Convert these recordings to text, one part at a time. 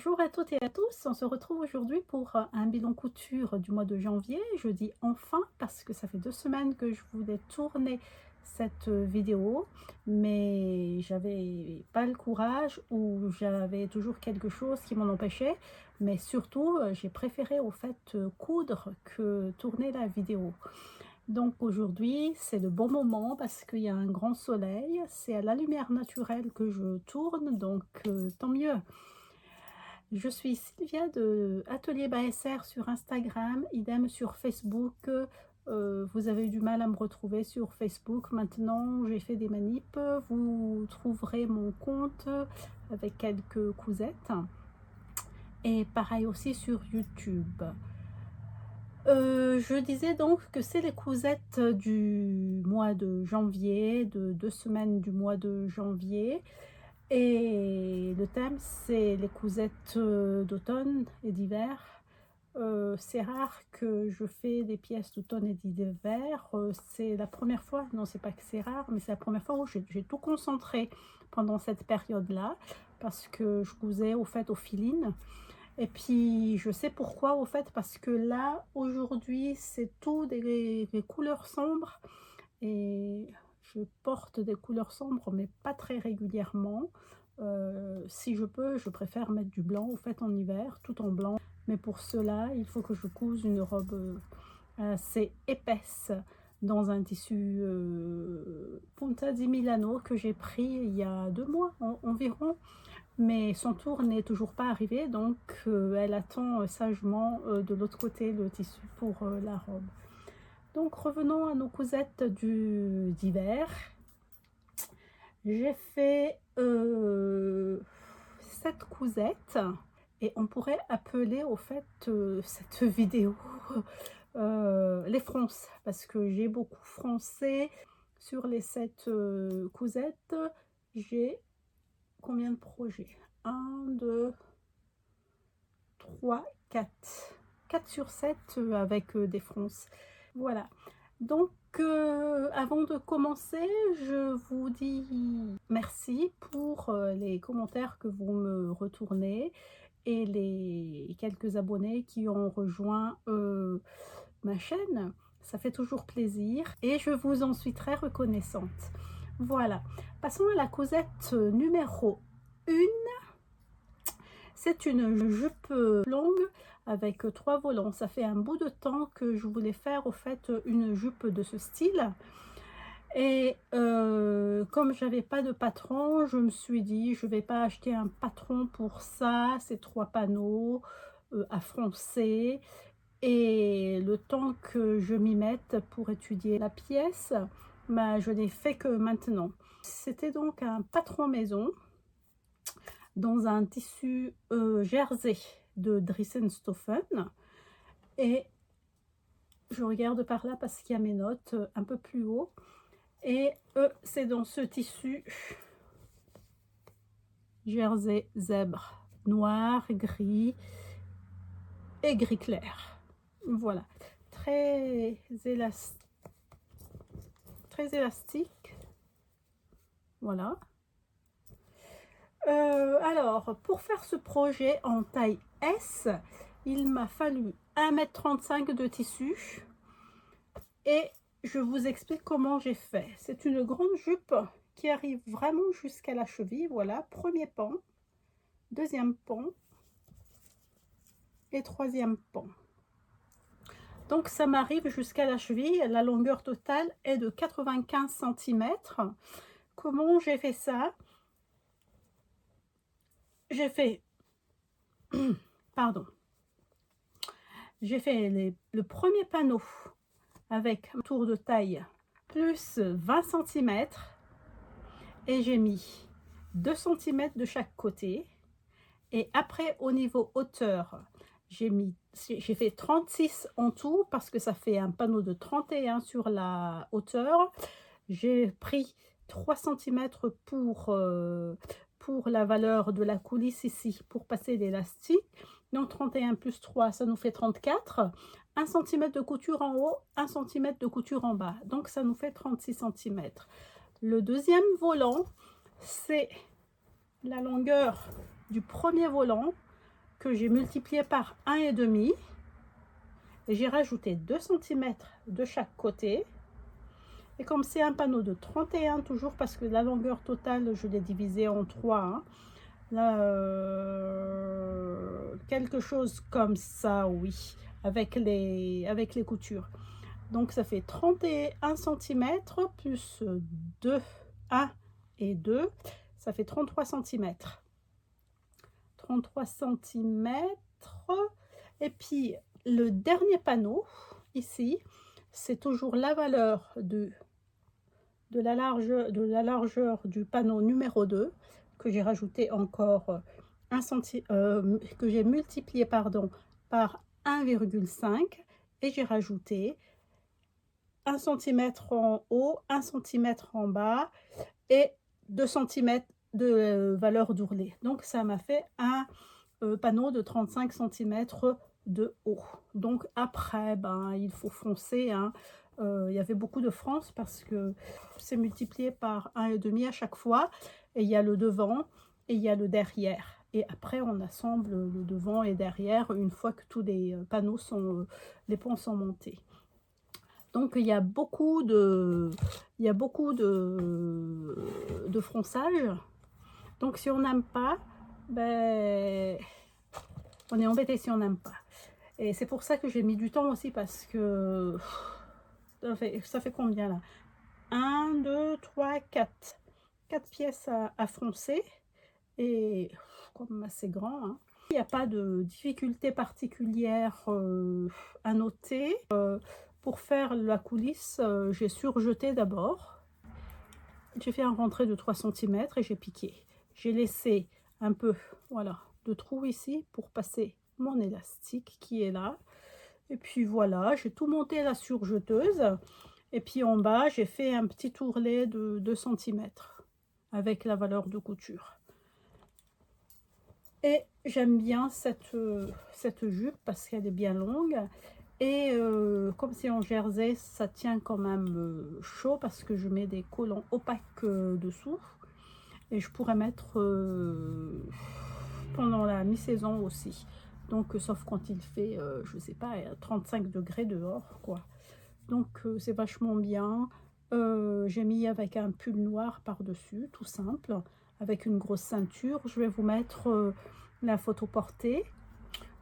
Bonjour à toutes et à tous, on se retrouve aujourd'hui pour un bilan couture du mois de janvier. Je dis enfin parce que ça fait 2 semaines que je voulais tourner cette vidéo, mais j'avais pas le courage ou j'avais toujours quelque chose qui m'en empêchait. Mais surtout, j'ai préféré au fait coudre que tourner la vidéo. Donc aujourd'hui, c'est le bon moment parce qu'il y a un grand soleil, c'est à la lumière naturelle que je tourne, donc tant mieux. Je suis Sylvia de Atelier BSR sur Instagram, idem sur Facebook. Vous avez eu du mal à me retrouver sur Facebook. Maintenant, j'ai fait des manips. Vous trouverez mon compte avec quelques cousettes. Et pareil aussi sur YouTube. Je disais donc que c'est les cousettes du mois de janvier, de 2 semaines du mois de janvier. Et le thème, c'est les cousettes d'automne et d'hiver. C'est rare que je fais des pièces d'automne et d'hiver. C'est la première fois, non, c'est pas que c'est rare, mais c'est la première fois où j'ai tout concentré pendant cette période-là, parce que je cousais au fait au filine. Et puis, je sais pourquoi, au fait, parce que là, aujourd'hui, c'est tout des couleurs sombres. Et je porte des couleurs sombres, mais pas très régulièrement. Si je peux, je préfère mettre du blanc, au fait, en hiver, tout en blanc. Mais pour cela, il faut que je couse une robe assez épaisse dans un tissu Punta di Milano que j'ai pris il y a 2 mois environ. Mais son tour n'est toujours pas arrivé, donc elle attend sagement de l'autre côté le tissu pour la robe. Donc revenons à nos cousettes d'hiver. J'ai fait 7 cousettes et on pourrait appeler au fait cette vidéo les fronces, parce que j'ai beaucoup froncé sur les 7 cousettes. J'ai combien de projets? 1, 2, 3, 4. 4 sur 7 avec des fronces. Voilà. Donc, avant de commencer, je vous dis merci pour les commentaires que vous me retournez et les quelques abonnés qui ont rejoint ma chaîne. Ça fait toujours plaisir et je vous en suis très reconnaissante. Voilà. Passons à la cousette numéro 1. C'est une jupe longue avec 3 volants. Ça fait un bout de temps que je voulais faire au fait une jupe de ce style. Et comme j'avais pas de patron, je me suis dit je vais pas acheter un patron pour ça, ces 3 panneaux à froncer. Et le temps que je m'y mette pour étudier la pièce, bah, je n'ai fait que maintenant. C'était donc un patron maison dans un tissu jersey de Drissenstoffen. Et je regarde par là parce qu'il y a mes notes un peu plus haut. Et c'est dans ce tissu jersey zèbre, noir, gris et gris clair. Voilà, très élastique. Voilà. Alors, pour faire ce projet en taille S, il m'a fallu 1,35 m de tissu et je vous explique comment j'ai fait. C'est une grande jupe qui arrive vraiment jusqu'à la cheville. Voilà, premier pan, deuxième pan et troisième pan. Donc ça m'arrive jusqu'à la cheville. La longueur totale est de 95 cm. Comment j'ai fait ça? J'ai fait pardon, j'ai fait le premier panneau avec un tour de taille plus 20 cm et j'ai mis 2 cm de chaque côté. Et après, au niveau hauteur, j'ai fait 36 en tout parce que ça fait un panneau de 31 sur la hauteur. J'ai pris 3 cm pour la valeur de la coulisse ici, pour passer l'élastique. Donc 31 plus 3, ça nous fait 34. 1 cm de couture en haut, 1 cm de couture en bas. Donc ça nous fait 36 cm. Le deuxième volant, c'est la longueur du premier volant que j'ai multiplié par 1,5 et j'ai rajouté 2 cm de chaque côté. Et comme c'est un panneau de 31 toujours, parce que la longueur totale, je l'ai divisé en 3, hein. Là, quelque chose comme ça, oui, avec les coutures. Donc ça fait 31 cm plus 2, 1 et 2, ça fait 33 cm. 33 cm. Et puis le dernier panneau, ici, c'est toujours la valeur de la largeur du panneau numéro 2, que j'ai rajouté encore 1 cm, que j'ai multiplié pardon, par 1,5 et j'ai rajouté 1 cm en haut, 1 cm en bas et 2 cm de valeur d'ourlet. Donc ça m'a fait un panneau de 35 cm de haut. Donc après, ben, il faut foncer, hein. Il y avait beaucoup de France parce que c'est multiplié par 1,5 à chaque fois. Et il y a le devant et il y a le derrière. Et après, on assemble le devant et derrière une fois que tous les panneaux sont, les ponts sont montés. Donc il y a beaucoup de fronçage. Donc si on n'aime pas, ben, on est embêté si on n'aime pas. Et c'est pour ça que j'ai mis du temps aussi, parce que ça fait combien là? 1, 2, 3, 4. 4 pièces à froncer. Et comme assez grand, hein. Il n'y a pas de difficulté particulière à noter. Pour faire la coulisse, j'ai surjeté d'abord. J'ai fait un rentré de 3 cm et j'ai piqué. J'ai laissé un peu, voilà, de trou ici pour passer mon élastique qui est là. Et puis voilà, j'ai tout monté à la surjeteuse. Et puis en bas, j'ai fait un petit ourlet de 2 cm avec la valeur de couture. Et j'aime bien cette jupe parce qu'elle est bien longue. Et comme c'est en jersey, ça tient quand même chaud parce que je mets des collants opaques dessous. Et je pourrais mettre pendant la mi-saison aussi. Donc sauf quand il fait, je sais pas, 35 degrés dehors, quoi. Donc c'est vachement bien. J'ai mis avec un pull noir par-dessus, tout simple, avec une grosse ceinture. Je vais vous mettre la photo portée.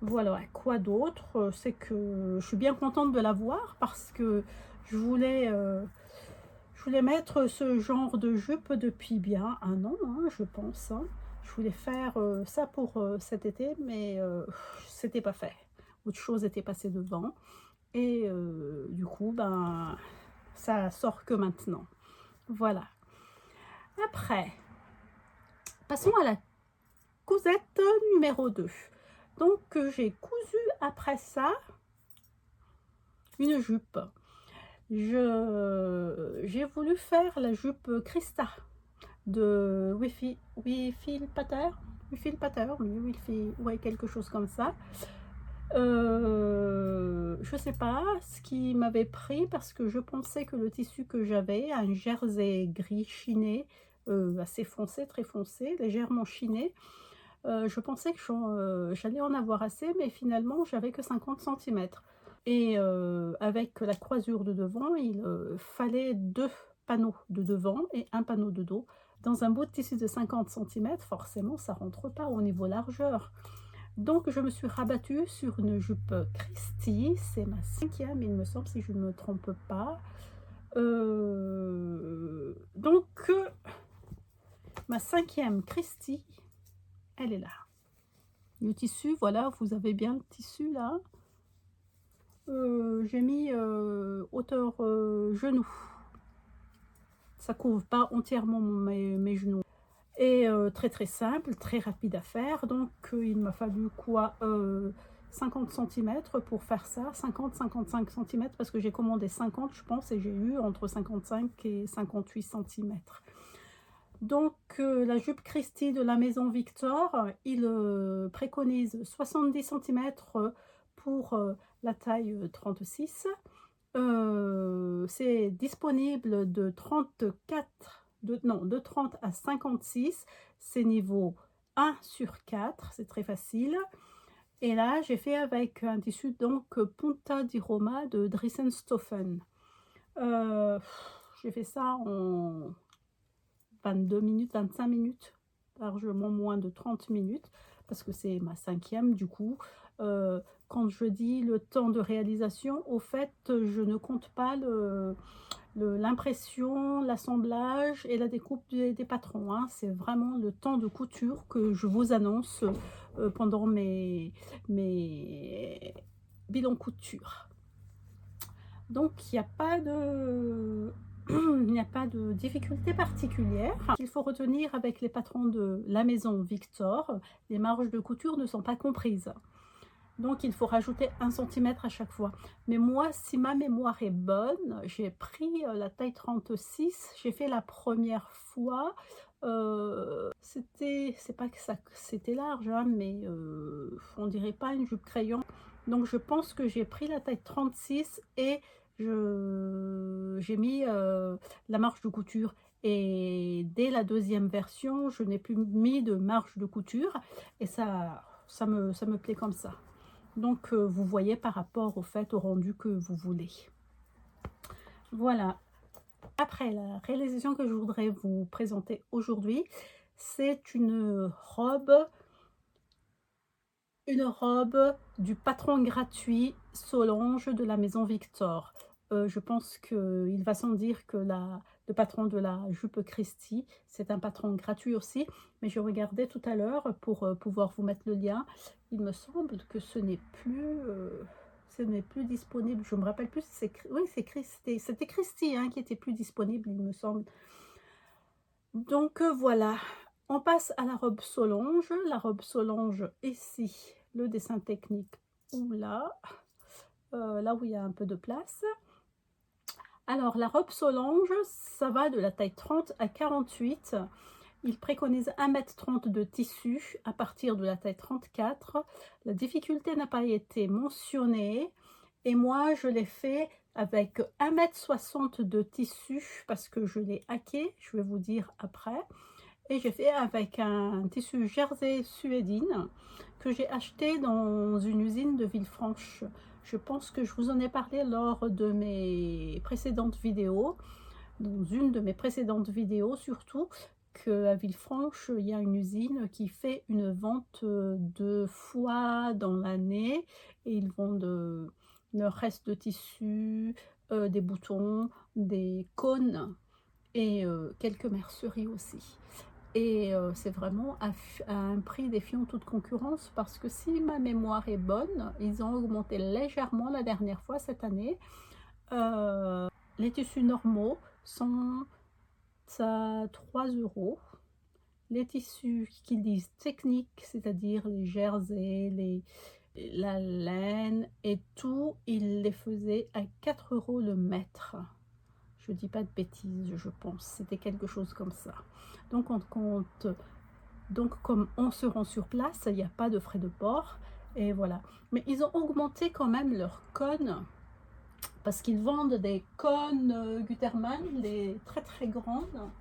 Voilà, quoi d'autre? C'est que je suis bien contente de la voir parce que je voulais mettre ce genre de jupe depuis bien un an, hein, je pense, hein. Je voulais faire ça pour cet été, mais c'était pas fait. Autre chose était passée devant. Et du coup, ben, ça sort que maintenant. Voilà. Après, passons à la cousette numéro 2. Donc, j'ai cousu après ça une jupe. J'ai voulu faire la jupe Christa de Wifil Pater, ouais, quelque chose comme ça. Je sais pas ce qui m'avait pris parce que je pensais que le tissu que j'avais, un jersey gris chiné, assez foncé, très foncé, légèrement chiné, je pensais que j'allais en avoir assez, mais finalement j'avais que 50 cm. Et avec la croisure de devant, il fallait 2 panneaux de devant et un panneau de dos. Dans un bout de tissu de 50 cm, forcément ça rentre pas au niveau largeur. Donc je me suis rabattue sur une jupe Christie, c'est ma 5e il me semble, si je ne me trompe pas. Ma 5e Christie, elle est là. Le tissu, voilà, vous avez bien le tissu là. J'ai mis hauteur genou. Ça couvre pas entièrement mes genoux. Et très très simple, très rapide à faire. Donc il m'a fallu quoi, 50 cm pour faire ça, 50-55 cm parce que j'ai commandé 50 je pense et j'ai eu entre 55 et 58 cm. Donc la jupe Christie de la maison Victor, il préconise 70 cm pour la taille 36. C'est disponible de 30 à 56, c'est niveau 1/4, c'est très facile. Et là, j'ai fait avec un tissu donc Punta di Roma de Dressenstoffen. J'ai fait ça en 22 minutes, 25 minutes, largement moins de 30 minutes, parce que c'est ma 5e du coup. Quand je dis le temps de réalisation, au fait, je ne compte pas l'impression, l'assemblage et la découpe des patrons, hein. C'est vraiment le temps de couture que je vous annonce pendant mes bilans couture. Donc il n'y a pas de il n'y a pas de difficulté particulière. Il faut retenir avec les patrons de la maison Victor, les marges de couture ne sont pas comprises. Donc il faut rajouter 1 cm à chaque fois. Mais moi, si ma mémoire est bonne, j'ai pris la taille 36, j'ai fait la première fois. C'est pas que ça c'était large, hein, mais on dirait pas une jupe crayon. Donc je pense que j'ai pris la taille 36 et j'ai mis la marge de couture. Et dès la 2e version, je n'ai plus mis de marge de couture et ça me plaît comme ça. Donc vous voyez par rapport au fait au rendu que vous voulez. Voilà. Après, la réalisation que je voudrais vous présenter aujourd'hui, c'est une robe du patron gratuit Solange de la maison Victor. Je pense qu'il va sans dire que le patron de la jupe Christie, c'est un patron gratuit aussi, mais je regardais tout à l'heure pour pouvoir vous mettre le lien. Il me semble que ce n'est plus disponible. Je me rappelle plus, oui, c'était Christie hein, qui était plus disponible, il me semble. Donc voilà, on passe à la robe Solange. La robe Solange, ici, le dessin technique, ou là où il y a un peu de place. Alors, la robe Solange, ça va de la taille 30 à 48. Il préconise 1,30 m de tissu à partir de la taille 34. La difficulté n'a pas été mentionnée. Et moi, je l'ai fait avec 1,60 m de tissu parce que je l'ai hacké, je vais vous dire après. Et j'ai fait avec un tissu jersey suédine que j'ai acheté dans une usine de Villefranche. Je pense que je vous en ai parlé lors de mes précédentes vidéos, dans une de mes précédentes vidéos surtout, qu'à Villefranche, il y a une usine qui fait une vente 2 fois dans l'année et ils vendent leur reste de tissu, des boutons, des cônes et quelques merceries aussi. Et c'est vraiment à un prix défiant toute concurrence parce que si ma mémoire est bonne, ils ont augmenté légèrement la dernière fois cette année. Les tissus normaux sont à 3 €. Les tissus qu'ils disent techniques, c'est-à-dire les jerseys, la laine et tout, ils les faisaient à 4 € le mètre. Je dis pas de bêtises, je pense. C'était quelque chose comme ça. Donc on compte. Donc comme on se rend sur place, il n'y a pas de frais de port. Et voilà. Mais ils ont augmenté quand même leurs cônes. Parce qu'ils vendent des cônes Gutermann, les très très grandes.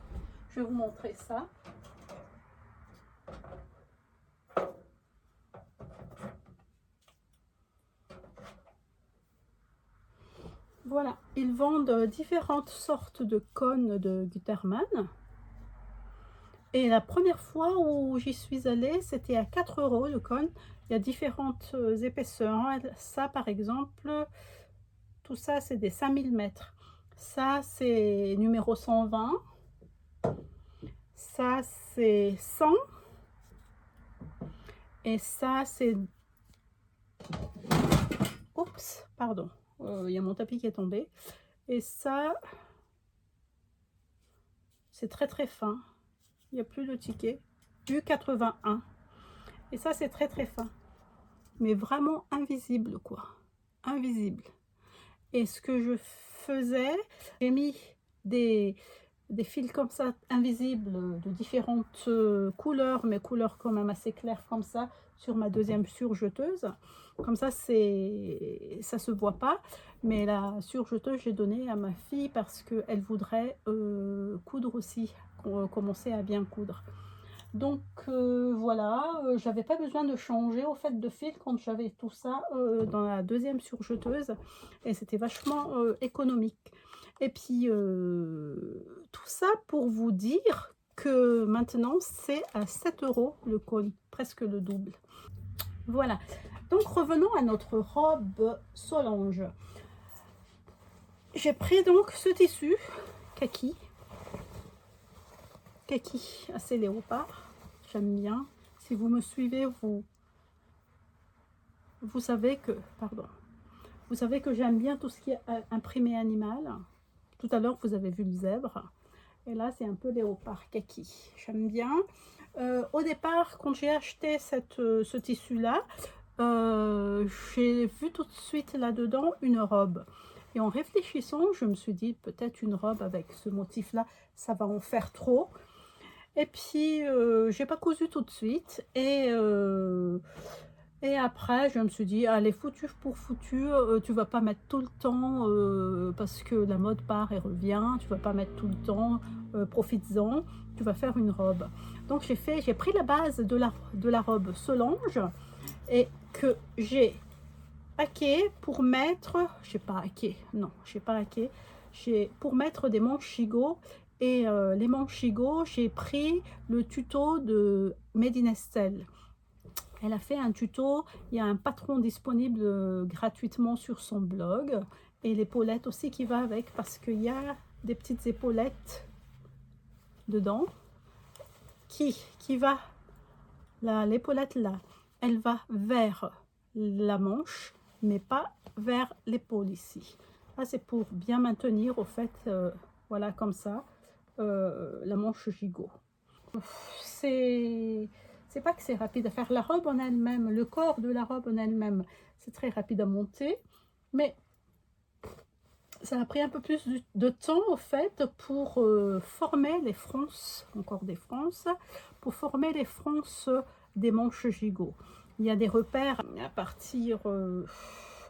Je vais vous montrer ça. Voilà, ils vendent différentes sortes de cônes de Gutermann. Et la première fois où j'y suis allée, c'était à 4 € le cône. Il y a différentes épaisseurs. Ça, par exemple, tout ça, c'est des 5000 mètres. Ça, c'est numéro 120. Ça, c'est 100. Et ça, c'est... Oups, pardon. Il y a mon tapis qui est tombé. Et ça, c'est très très fin. Il n'y a plus de ticket. Du 81. Et ça, c'est très très fin. Mais vraiment invisible, quoi. Invisible. Et ce que je faisais, j'ai mis des fils comme ça, invisibles, de différentes couleurs, mais couleurs quand même assez claires comme ça, sur ma deuxième surjeteuse. Comme ça, ça se voit pas. Mais la surjeteuse, j'ai donné à ma fille parce qu'elle voudrait coudre aussi, commencer à bien coudre. Donc voilà, j'avais pas besoin de changer au fait de fil quand j'avais tout ça dans la deuxième surjeteuse, et c'était vachement économique. Et puis tout ça pour vous dire que maintenant c'est à 7 € le colis, presque le double. Voilà, donc revenons à notre robe Solange. J'ai pris donc ce tissu kaki assez léopard, j'aime bien. Si vous me suivez, vous savez que, pardon, vous savez que j'aime bien tout ce qui est imprimé animal. Tout à l'heure, vous avez vu le zèbre. Et là, c'est un peu léopard kaki. J'aime bien. Au départ, quand j'ai acheté ce tissu-là, j'ai vu tout de suite là-dedans une robe. Et en réfléchissant, je me suis dit, peut-être une robe avec ce motif-là, ça va en faire trop. Et puis, j'ai pas cousu tout de suite. Et après, je me suis dit, allez, foutu pour foutu, tu vas pas mettre tout le temps, parce que la mode part et revient, tu vas pas mettre tout le temps, profites-en, tu vas faire une robe. Donc j'ai pris la base de la robe Solange, et que j'ai hacké pour mettre, je sais pas hacké, non, je sais pas hacké, pour mettre des manches gigot. Et les manches gigot, j'ai pris le tuto de Made in Estelle. Elle a fait un tuto, il y a un patron disponible gratuitement sur son blog, et l'épaulette aussi qui va avec, parce qu'il y a des petites épaulettes dedans qui va, l'épaulette là, elle va vers la manche, mais pas vers l'épaule ici. Là, c'est pour bien maintenir au fait, voilà, comme ça, la manche gigot. C'est pas que c'est rapide à faire. La robe en elle-même, le corps de la robe en elle-même, c'est très rapide à monter, mais ça a pris un peu plus de temps au fait pour former les fronces, encore des fronces, pour former les fronces des manches gigot. Il y a des repères à partir,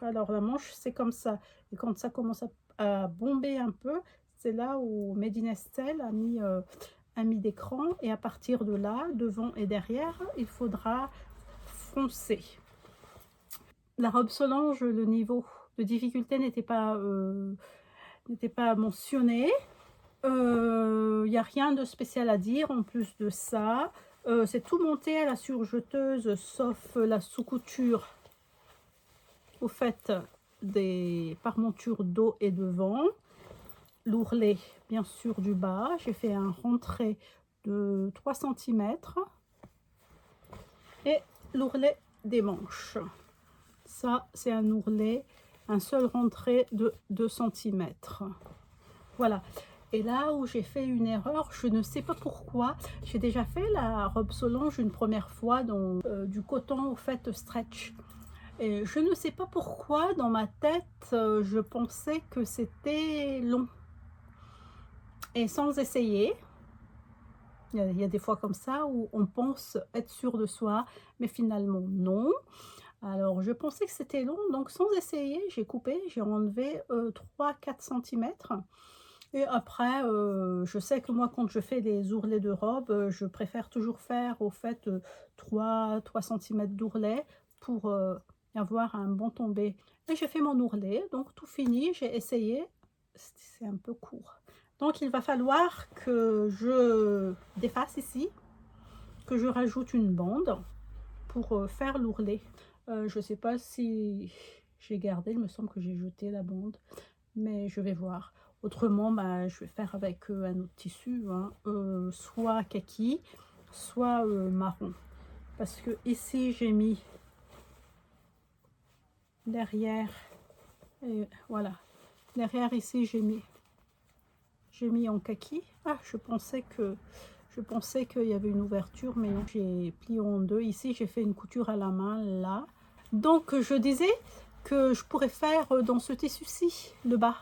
alors la manche c'est comme ça, et quand ça commence à bomber un peu, c'est là où Made in Estelle a mis des crans, et à partir de là, devant et derrière, il faudra froncer. La robe Solange, le niveau de difficulté n'était pas mentionné. Il n'y a rien de spécial à dire en plus de ça. C'est tout monté à la surjeteuse, sauf la sous-couture au fait des parmentures d'eau et devant. L'ourlet, bien sûr, du bas. J'ai fait un rentré de 3 cm. Et l'ourlet des manches. Ça, c'est un ourlet, un seul rentré de 2 cm. Voilà. Et là où j'ai fait une erreur, je ne sais pas pourquoi, j'ai déjà fait la robe Solange une première fois dans du coton au fait stretch. Et je ne sais pas pourquoi, dans ma tête, je pensais que c'était long. Et sans essayer, il y a des fois comme ça où on pense être sûr de soi, mais finalement non. Alors je pensais que c'était long, donc sans essayer, j'ai coupé, j'ai enlevé 3-4 cm. Et après, je sais que moi, quand je fais des ourlets de robe, je préfère toujours faire au fait 3 cm d'ourlet pour avoir un bon tombé. Et j'ai fait mon ourlet, donc tout fini, j'ai essayé, c'est un peu court. Donc il va falloir que je défasse ici, que je rajoute une bande pour faire l'ourlet. Je ne sais pas si j'ai gardé, il me semble que j'ai jeté la bande, mais je vais voir. Autrement, bah, je vais faire avec un autre tissu, hein, soit kaki, soit marron. Parce que ici, j'ai mis derrière, et voilà, derrière ici, j'ai mis en kaki. Ah, je pensais qu'il y avait une ouverture, mais non, j'ai plié en deux. Ici, j'ai fait une couture à la main, là. Donc, je disais que je pourrais faire dans ce tissu-ci, le bas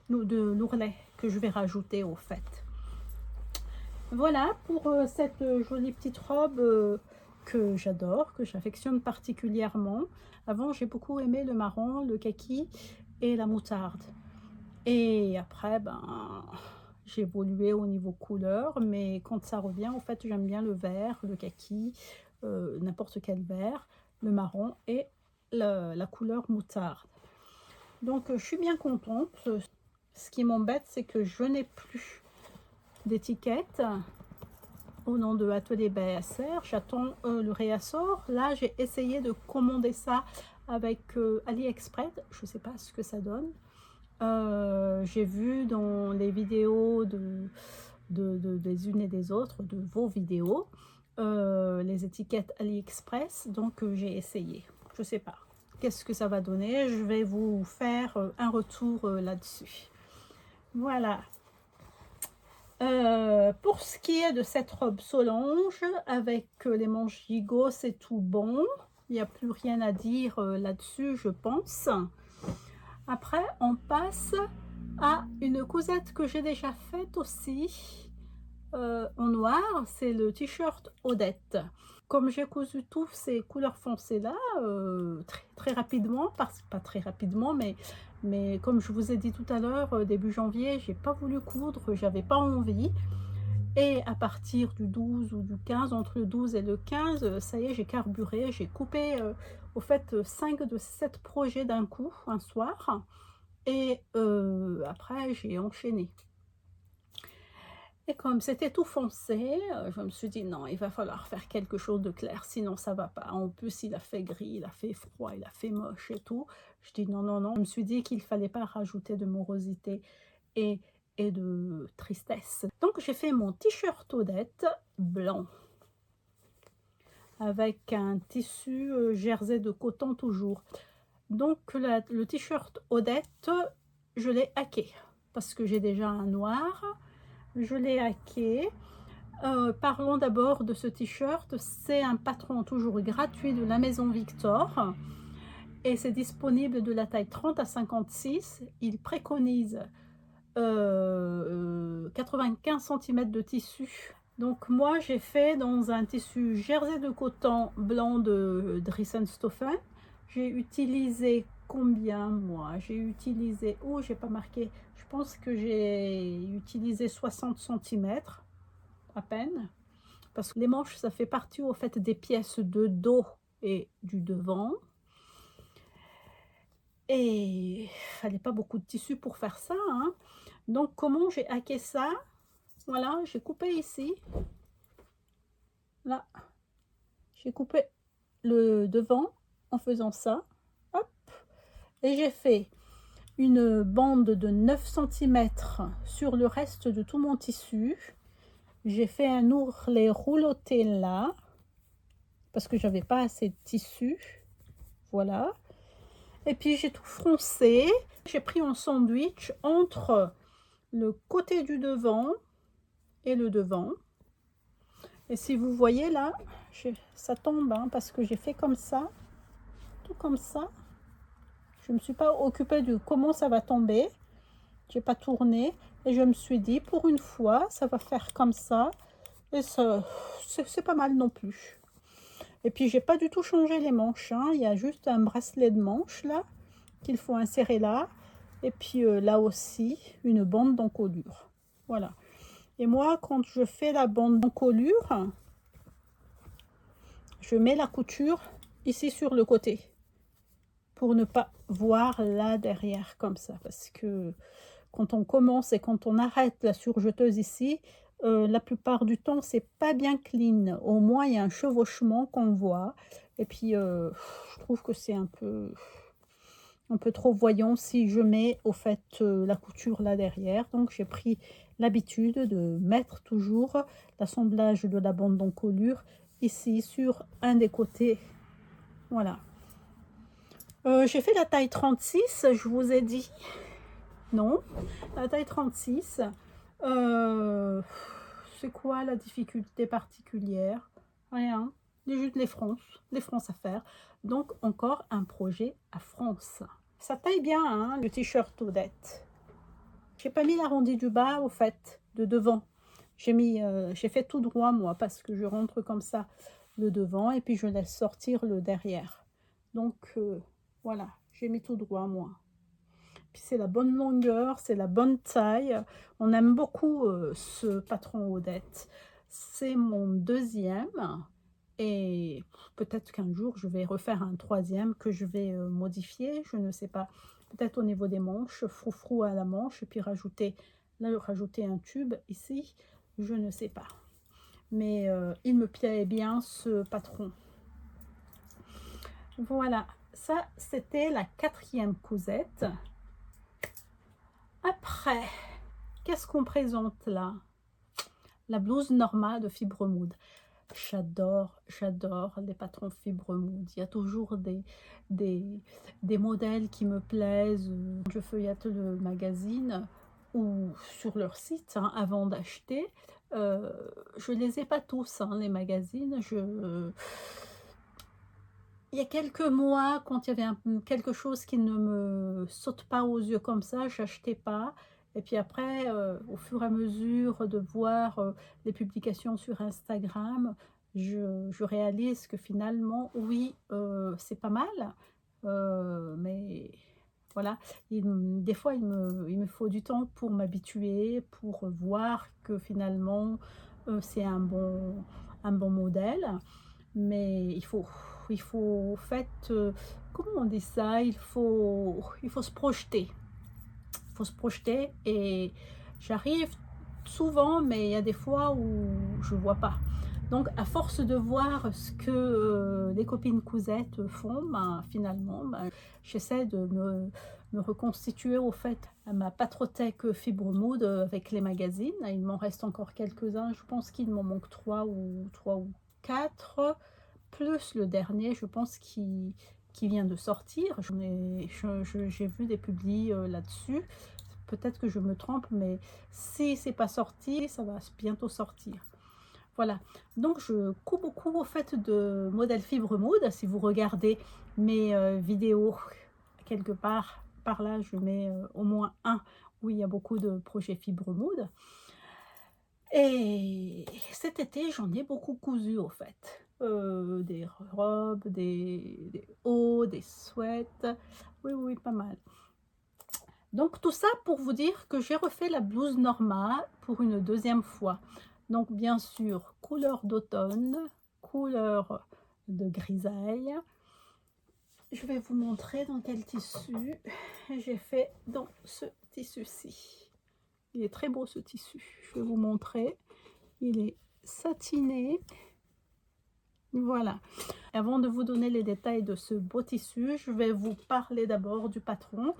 de l'ourlet, que je vais rajouter au fait. Voilà pour cette jolie petite robe que j'adore, que j'affectionne particulièrement. Avant, j'ai beaucoup aimé le marron, le kaki et la moutarde. Et après, ben, j'ai évolué au niveau couleur, mais quand ça revient, en fait, j'aime bien le vert, le kaki, n'importe quel vert, le marron et la couleur moutarde. Donc, je suis bien contente. Ce qui m'embête, c'est que je n'ai plus d'étiquette au nom de Atelier BSR. J'attends le réassort. Là, j'ai essayé de commander ça avec AliExpress. Je ne sais pas ce que ça donne. J'ai vu dans les vidéos des unes et des autres, de vos vidéos, les étiquettes AliExpress. Donc, j'ai essayé. Je ne sais pas. Qu'est-ce que ça va donner? Je vais vous faire un retour là-dessus. Voilà. Pour ce qui est de cette robe Solange, avec les manches gigot, c'est tout bon. Il n'y a plus rien à dire là-dessus, je pense. Après, on passe à une cousette que j'ai déjà faite aussi en noir. C'est le t-shirt Odette. Comme j'ai cousu tous ces couleurs foncées là, très rapidement, pas très rapidement, mais comme je vous ai dit tout à l'heure, début janvier, j'ai pas voulu coudre, j'avais pas envie. Et à partir du 12 ou du 15, entre le 12 et le 15, ça y est, j'ai carburé, j'ai coupé au fait 5 de 7 projets d'un coup, un soir. Et après, j'ai enchaîné. Et comme c'était tout foncé, je me suis dit non, il va falloir faire quelque chose de clair, sinon ça va pas. En plus, il a fait gris, il a fait froid, il a fait moche et tout. Je dis non, non, non. Je me suis dit qu'il fallait pas rajouter de morosité et de tristesse. Donc, j'ai fait mon t-shirt Odette blanc avec un tissu jersey de coton toujours. Donc, le t-shirt Odette, je l'ai hacké parce que j'ai déjà un noir. Je l'ai hacké. Parlons d'abord de ce t-shirt. C'est un patron toujours gratuit de la maison Victor et c'est disponible de la taille 30 à 56. Il préconise 95 cm de tissu. Donc moi j'ai fait dans un tissu jersey de coton blanc de Dressenstoffen. J'ai utilisé combien moi? J'ai utilisé, oh j'ai pas marqué, je pense que j'ai utilisé 60 cm à peine. Parce que les manches ça fait partie au fait des pièces de dos et du devant. Et il fallait pas beaucoup de tissu pour faire ça, hein. Donc comment j'ai hacké ça? Voilà, j'ai coupé ici. Là, j'ai coupé le devant en faisant ça. Hop. Et j'ai fait une bande de 9 cm sur le reste de tout mon tissu. J'ai fait un ourlet rouloté là, parce que j'avais pas assez de tissu. Voilà. Et puis j'ai tout froncé. J'ai pris un sandwich entre le côté du devant et le devant. Et si vous voyez là, ça tombe hein, parce que j'ai fait comme ça, tout comme ça. Je ne me suis pas occupée de comment ça va tomber. J'ai pas tourné et je me suis dit pour une fois ça va faire comme ça et ça c'est pas mal non plus. Et puis j'ai pas du tout changé les manches, hein. Il y a juste un bracelet de manche là qu'il faut insérer là et puis là aussi une bande d'encolure. Voilà. Et moi quand je fais la bande d'encolure, je mets la couture ici sur le côté pour ne pas voir là derrière comme ça, parce que quand on commence et quand on arrête la surjeteuse ici, la plupart du temps c'est pas bien clean. Au moins il y a un chevauchement qu'on voit et puis je trouve que c'est un peu trop voyant si je mets au fait la couture là derrière. Donc j'ai pris l'habitude de mettre toujours l'assemblage de la bande d'encolure ici sur un des côtés. Voilà. J'ai fait la taille 36, je vous ai dit. Non, la taille 36. C'est quoi la difficulté particulière? Rien. J'ai juste les fronces à faire. Donc encore un projet à fronce. Ça taille bien hein, le t-shirt Odette. J'ai pas mis l'arrondi du bas au fait, de devant. J'ai fait tout droit moi parce que je rentre comme ça le devant et puis je laisse sortir le derrière. Donc voilà, j'ai mis tout droit moi. puis c'est la bonne longueur, c'est la bonne taille. On aime beaucoup ce patron Odette. C'est mon deuxième et peut-être qu'un jour je vais refaire un troisième que je vais modifier, je ne sais pas. Peut-être au niveau des manches, froufrou à la manche et puis rajouter un tube ici, je ne sais pas. Mais il me plaît bien ce patron. Voilà, ça c'était la quatrième cousette. Après, qu'est-ce qu'on présente là? La blouse Norma de Fibre Mood. J'adore les patrons Fibre Mood. Il y a toujours des modèles qui me plaisent. Je feuillette le magazine ou sur leur site hein, avant d'acheter. Je les ai pas tous, hein, les magazines. Il y a quelques mois, quand il y avait quelque chose qui ne me saute pas aux yeux comme ça, j'achetais pas. Et puis après, au fur et à mesure de voir les publications sur Instagram, je réalise que finalement, oui, c'est pas mal. Mais voilà, des fois, il me faut du temps pour m'habituer, pour voir que finalement, c'est un bon modèle. Mais il faut en fait, comment on dit ça? Il faut se projeter. Il faut se projeter et j'arrive souvent, mais il y a des fois où je vois pas. Donc, à force de voir ce que les copines cousettes font, ben, finalement, ben, j'essaie de me reconstituer au fait à ma patrothèque Fibre Mood avec les magazines. Il m'en reste encore quelques-uns. Je pense qu'il m'en manque 3 ou 4, plus le dernier, je pense, qui vient de sortir. J'ai vu des publis là-dessus. Peut-être que je me trompe, mais si c'est pas sorti, ça va bientôt sortir. Voilà, donc je couds beaucoup au fait de modèles Fibre Mood. Si vous regardez mes vidéos quelque part, par là, je mets au moins un où il y a beaucoup de projets Fibre Mood. Et cet été, j'en ai beaucoup cousu au fait. Des robes, des hauts, des sweats. Oui, pas mal. Donc tout ça pour vous dire que j'ai refait la blouse Norma pour une deuxième fois. Donc bien sûr, couleur d'automne, couleur de grisaille. Je vais vous montrer dans quel tissu j'ai fait dans ce tissu-ci. Il est très beau ce tissu, je vais vous montrer. Il est satiné. Voilà. Avant de vous donner les détails de ce beau tissu, je vais vous parler d'abord du patron.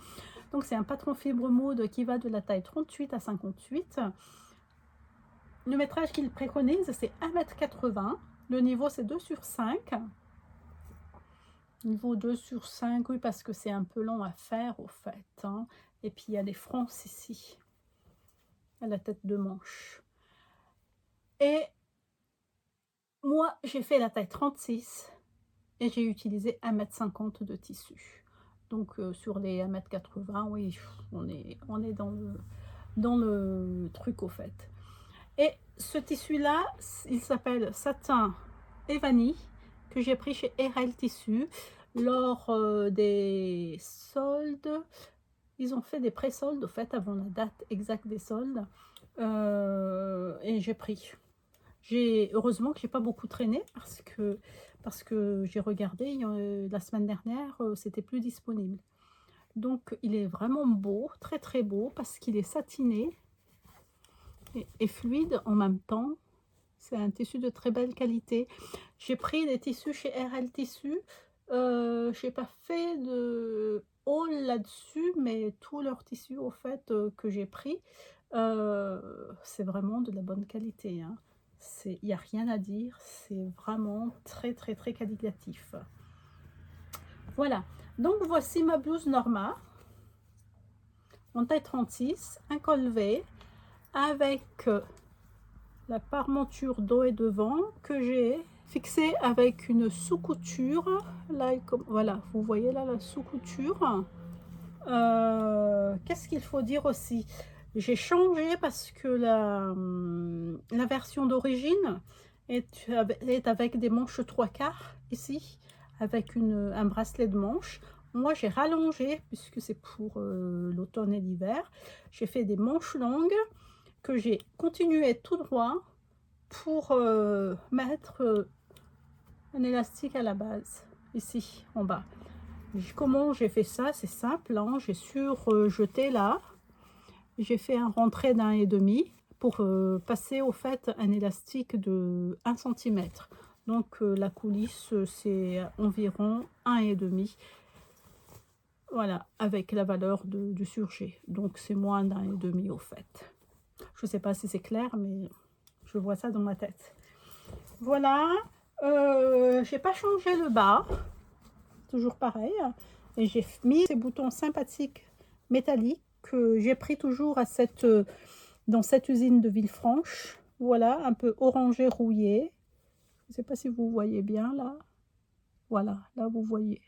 Donc c'est un patron Fibre Mood qui va de la taille 38 à 58. Le métrage qu'il préconise, c'est 1,80 m. Le niveau, c'est 2/5. Niveau 2/5, oui, parce que c'est un peu long à faire, au fait. Hein. Et puis, il y a des fronces ici, à la tête de manche. Et moi, j'ai fait la taille 36 et j'ai utilisé 1,50 m de tissu. Donc, sur les 1,80 m, oui, on est dans le truc, au fait. Et ce tissu-là, il s'appelle Satin et Vanille, que j'ai pris chez RL Tissu lors des soldes. Ils ont fait des pré-soldes, au fait, avant la date exacte des soldes. Et j'ai pris. Heureusement que j'ai pas beaucoup traîné parce que j'ai regardé la semaine dernière, c'était plus disponible. Donc, il est vraiment beau, très très beau, parce qu'il est satiné et fluide en même temps. C'est un tissu de très belle qualité. J'ai pris des tissus chez RL Tissu. Je n'ai pas fait de haul là-dessus, mais tous leurs tissus au fait que j'ai pris, c'est vraiment de la bonne qualité. Hein. Il n'y a rien à dire. C'est vraiment très très très qualitatif. Voilà. Donc voici ma blouse Norma en taille 36, un col V avec la parmenture dos et devant que j'ai fixée avec une sous-couture. Là, voilà, vous voyez là la sous-couture. Qu'est-ce qu'il faut dire aussi? J'ai changé parce que la version d'origine est avec des manches 3/4 ici, avec un bracelet de manche. moi j'ai rallongé, puisque c'est pour l'automne et l'hiver, j'ai fait des manches longues que j'ai continué tout droit pour mettre un élastique à la base, ici en bas. Comment j'ai fait ça? C'est simple, hein. J'ai surjeté là, j'ai fait un rentré d'1,5 pour passer au fait un élastique de 1 cm. Donc la coulisse c'est environ 1,5. Voilà, avec la valeur du surjet. Donc c'est moins d'1,5 au fait. Je ne sais pas si c'est clair, mais je vois ça dans ma tête. Voilà, j'ai pas changé le bas, toujours pareil. Et j'ai mis ces boutons sympathiques métalliques que j'ai pris toujours à dans cette usine de Villefranche. Voilà, un peu orangé rouillé. Je ne sais pas si vous voyez bien là. Voilà, là vous voyez.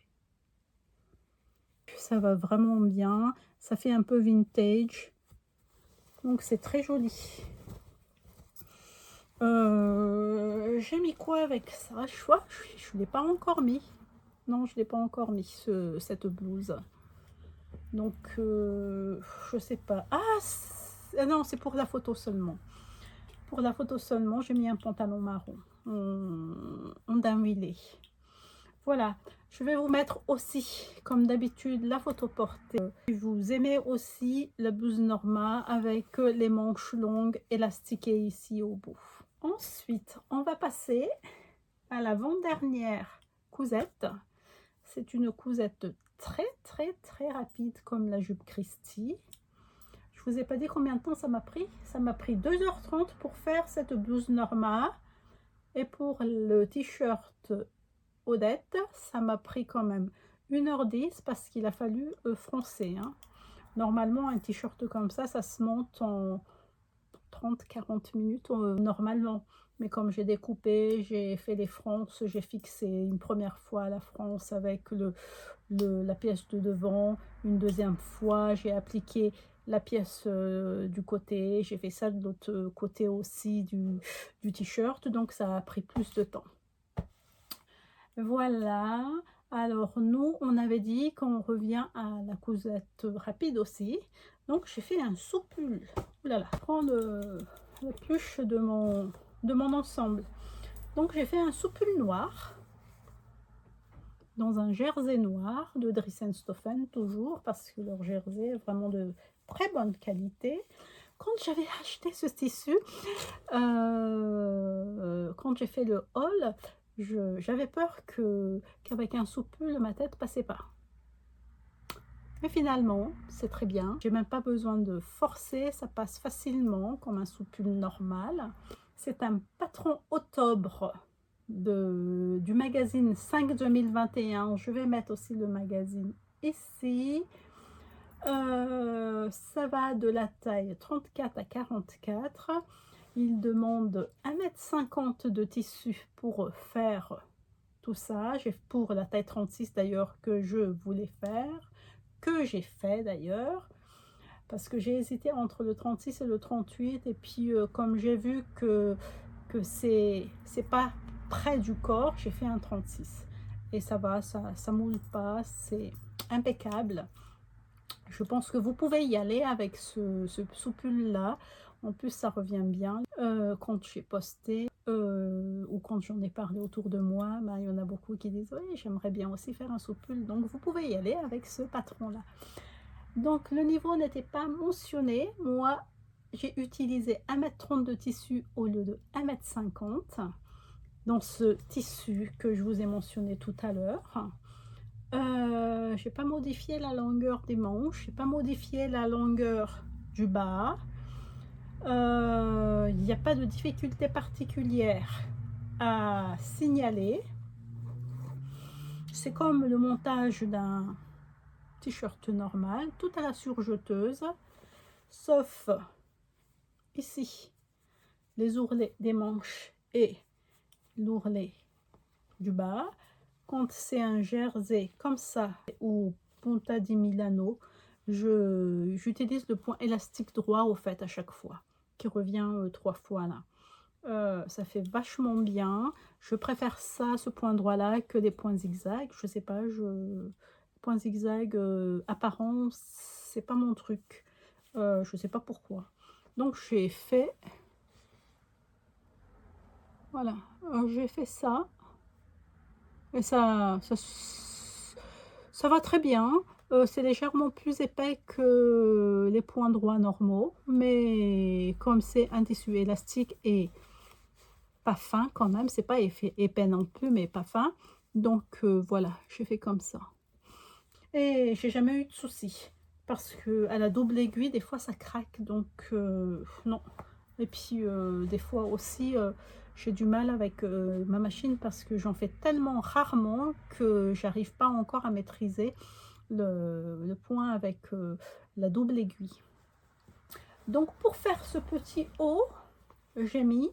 Ça va vraiment bien. Ça fait un peu vintage. Donc c'est très joli. J'ai mis quoi avec ça? Je ne l'ai pas encore mis. Non, je ne l'ai pas encore mis, cette blouse. Donc, je sais pas. Ah non, c'est pour la photo seulement. Pour la photo seulement, j'ai mis un pantalon marron en daim huilé. Voilà, je vais vous mettre aussi, comme d'habitude, la photo portée. Si vous aimez aussi la blouse Norma avec les manches longues élastiquées ici au bout. Ensuite, on va passer à l'avant-dernière cousette. C'est une cousette très rapide comme la jupe Christie. Je vous ai pas dit combien de temps ça m'a pris. Ça m'a pris 2h30 pour faire cette blouse Norma. Et pour le t-shirt Odette, ça m'a pris quand même 1h10 parce qu'il a fallu froncer. Hein. Normalement, un t-shirt comme ça se monte en 30-40 minutes normalement. Mais comme j'ai découpé, j'ai fait les fronces, j'ai fixé une première fois la fronce avec la pièce de devant, une deuxième fois, j'ai appliqué la pièce du côté, j'ai fait ça de l'autre côté aussi du t-shirt, donc ça a pris plus de temps. Voilà, alors nous, on avait dit qu'on revient à la cousette rapide aussi, donc j'ai fait un soupul. Voilà, prendre la pluche de mon ensemble. Donc j'ai fait un soupul noir dans un jersey noir de Dries-en-Stoffen toujours parce que leur jersey est vraiment de très bonne qualité. Quand j'avais acheté ce tissu, quand j'ai fait le haul, j'avais peur qu'avec un soupul ma tête passait pas. Mais finalement, c'est très bien. J'ai même pas besoin de forcer, ça passe facilement comme un soupul normal. C'est un patron Octobre du magazine 5 2021. Je vais mettre aussi le magazine ici. Ça va de la taille 34 à 44. Il demande 1,50 m de tissu pour faire tout ça. J'ai pour la taille 36 d'ailleurs que je voulais faire, que j'ai fait d'ailleurs, parce que j'ai hésité entre le 36 et le 38 et puis comme j'ai vu que c'est pas près du corps, j'ai fait un 36 et ça va, ça moule pas, c'est impeccable. Je pense que vous pouvez y aller avec ce soupul là. En plus ça revient bien. Quand j'ai posté ou quand j'en ai parlé autour de moi, ben, il y en a beaucoup qui disent oui, j'aimerais bien aussi faire un soupul, donc vous pouvez y aller avec ce patron là. Donc le niveau n'était pas mentionné. Moi j'ai utilisé 1,30 m de tissu au lieu de 1,50 m dans ce tissu que je vous ai mentionné tout à l'heure. J'ai pas modifié la longueur des manches, j'ai pas modifié la longueur du bas. Il n'y a pas de difficulté particulière à signaler. C'est comme le montage d'un t-shirt normal, tout à la surjeteuse, sauf ici les ourlets des manches et l'ourlet du bas. Quand c'est un jersey comme ça ou Punta di Milano, j'utilise le point élastique droit au fait à chaque fois, qui revient 3 fois là. Ça fait vachement bien. Je préfère ça, ce point droit là, que les points zigzag. Je sais pas, point zigzag apparent, c'est pas mon truc. Je sais pas pourquoi. Donc j'ai fait, voilà, j'ai fait ça. Et ça va très bien. C'est légèrement plus épais que les points droits normaux, mais comme c'est un tissu élastique et pas fin quand même, c'est pas épais non plus, mais pas fin. Donc voilà, j'ai fait comme ça. Et j'ai jamais eu de soucis parce que à la double aiguille, des fois ça craque, donc non. Et puis des fois aussi, j'ai du mal avec ma machine parce que j'en fais tellement rarement que j'arrive pas encore à maîtriser le point avec la double aiguille. Donc pour faire ce petit haut, j'ai mis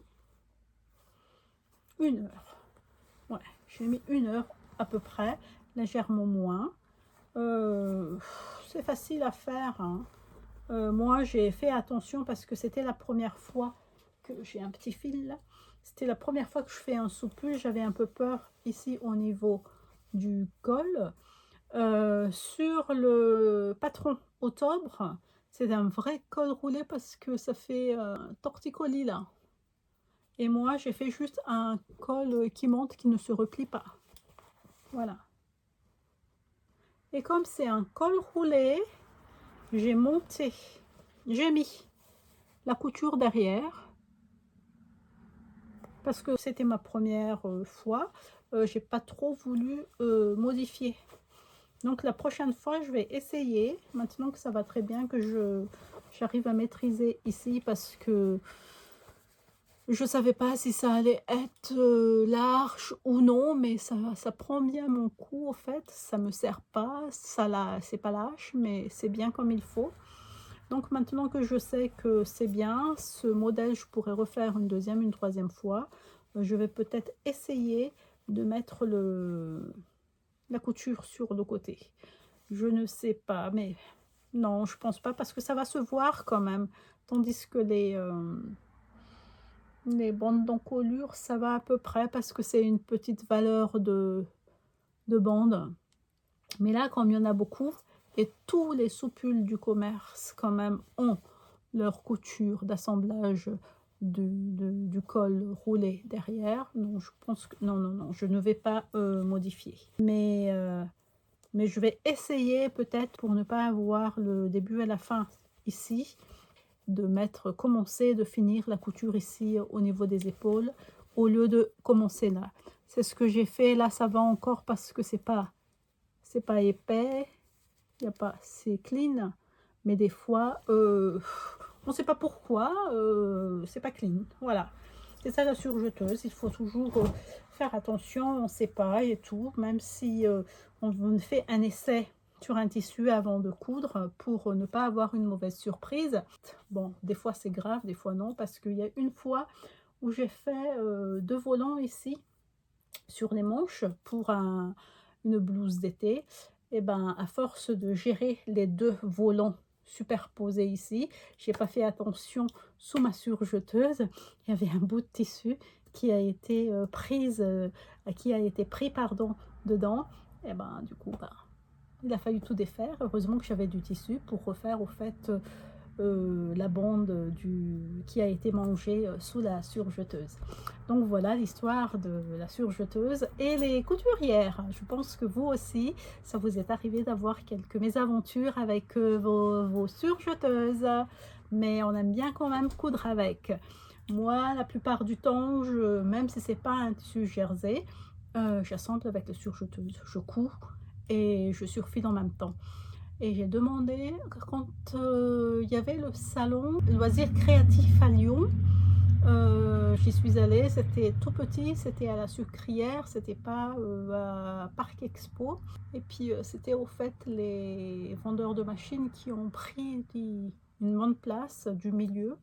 1 heure. Ouais, j'ai mis 1 heure à peu près, légèrement moins. C'est facile à faire, hein. Moi j'ai fait attention parce que c'était la première fois que j'ai un petit fil là. C'était la première fois que je fais un soupul. J'avais un peu peur ici au niveau du col. Sur le patron Octobre, c'est un vrai col roulé parce que ça fait torticolis là. Et moi j'ai fait juste un col qui monte, qui ne se replie pas. Voilà. Et comme c'est un col roulé, j'ai monté, j'ai mis la couture derrière parce que c'était ma première fois. J'ai pas trop voulu modifier. Donc la prochaine fois, je vais essayer, maintenant que ça va très bien, que j'arrive à maîtriser ici, parce que je savais pas si ça allait être large ou non, mais ça prend bien mon coup, au fait. Ça me sert pas, c'est pas lâche, mais c'est bien comme il faut. Donc maintenant que je sais que c'est bien, ce modèle, je pourrais refaire une deuxième, une troisième fois. Je vais peut-être essayer de mettre la couture sur le côté. Je ne sais pas, mais non, je pense pas, parce que ça va se voir quand même. Tandis que les bandes d'encolure, ça va à peu près, parce que c'est une petite valeur de bandes. Mais là, comme il y en a beaucoup, et tous les soupules du commerce quand même ont leur couture d'assemblage du col roulé derrière. Non, je pense que non, je ne vais pas modifier. Mais je vais essayer, peut-être pour ne pas avoir le début à la fin ici, de commencer, de finir la couture ici au niveau des épaules, au lieu de commencer là. C'est ce que j'ai fait. Là, ça va encore parce que c'est pas épais, il y a pas, c'est clean, mais des fois on ne sait pas pourquoi c'est pas clean. Voilà, c'est ça la surjeteuse. Il faut toujours faire attention, on ne sait pas et tout, même si on fait un essai sur un tissu avant de coudre pour ne pas avoir une mauvaise surprise. Bon, des fois c'est grave, des fois non, parce qu'il y a une fois où j'ai fait 2 volants ici sur les manches pour une blouse d'été. Et ben, à force de gérer les 2 volants superposés ici, j'ai pas fait attention sous ma surjeteuse. Il y avait un bout de tissu qui a été pris pardon, dedans. Et ben, du coup, il a fallu tout défaire. Heureusement que j'avais du tissu pour refaire au fait la bande qui a été mangée sous la surjeteuse. Donc voilà l'histoire de la surjeteuse et les couturières. Je pense que vous aussi, ça vous est arrivé d'avoir quelques mésaventures avec vos surjeteuses, mais on aime bien quand même coudre avec. Moi, la plupart du temps, même si c'est pas un tissu jersey, j'assemble avec la surjeteuse. Je couds et je surfile en même temps. Et j'ai demandé, quand il y avait le salon loisirs créatifs à Lyon, j'y suis allée, c'était tout petit, c'était à la Sucrière, c'était pas à Parc Expo. Et puis c'était au fait les vendeurs de machines qui ont pris une bonne place du milieu.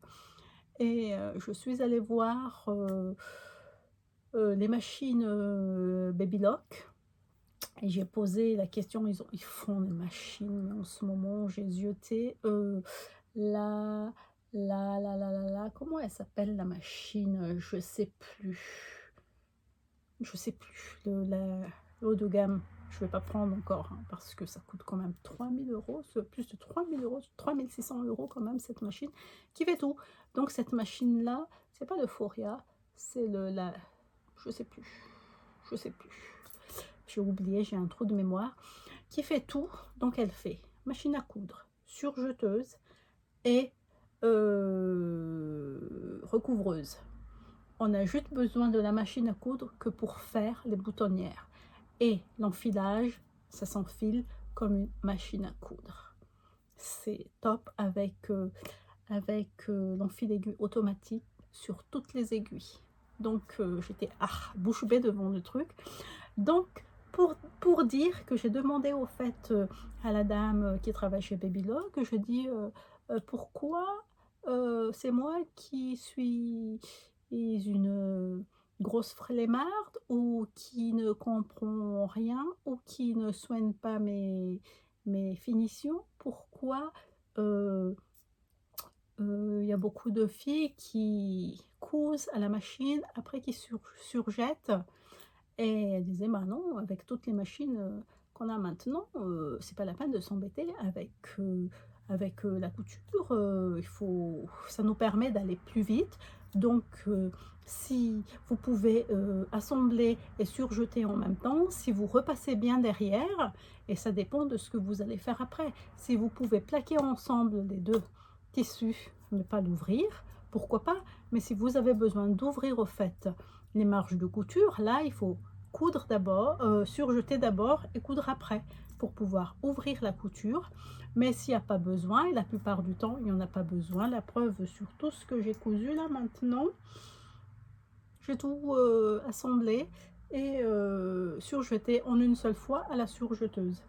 Et je suis allée voir les machines Babylock. Et j'ai posé la question, ils font des machines, mais en ce moment, j'ai zioté comment elle s'appelle la machine? Je sais plus. Le haut de gamme. Je ne vais pas prendre encore, hein, parce que ça coûte quand même 3000 €, plus de 3000 €, 3600 € quand même, cette machine qui fait tout. Donc cette machine-là, c'est pas le Foria, c'est je sais plus, je sais plus. J'ai oublié, j'ai un trou de mémoire, qui fait tout. Donc elle fait machine à coudre, surjeteuse et recouvreuse. On a juste besoin de la machine à coudre que pour faire les boutonnières. Et l'enfilage, ça s'enfile comme une machine à coudre. C'est top avec l'enfil aiguille automatique sur toutes les aiguilles. Donc j'étais bouche bée devant le truc. Donc pour dire que j'ai demandé au fait à la dame qui travaille chez Babylog, que je dis pourquoi c'est moi qui suis une grosse flemmarde ou qui ne comprend rien ou qui ne soigne pas mes finitions. Pourquoi il y a beaucoup de filles qui cousent à la machine après qui surjettent, et elle disait bah non, avec toutes les machines qu'on a maintenant, c'est pas la peine de s'embêter avec la couture. Ça nous permet d'aller plus vite. Donc si vous pouvez assembler et surjeter en même temps, si vous repassez bien derrière, et ça dépend de ce que vous allez faire après. Si vous pouvez plaquer ensemble les deux tissus, mais pas l'ouvrir, pourquoi pas. Mais si vous avez besoin d'ouvrir au fait les marges de couture, là il faut coudre d'abord, surjeter d'abord et coudre après pour pouvoir ouvrir la couture. Mais s'il n'y a pas besoin, et la plupart du temps il n'y en a pas besoin, la preuve sur tout ce que j'ai cousu là maintenant, j'ai tout assemblé et surjeté en une seule fois à la surjeteuse.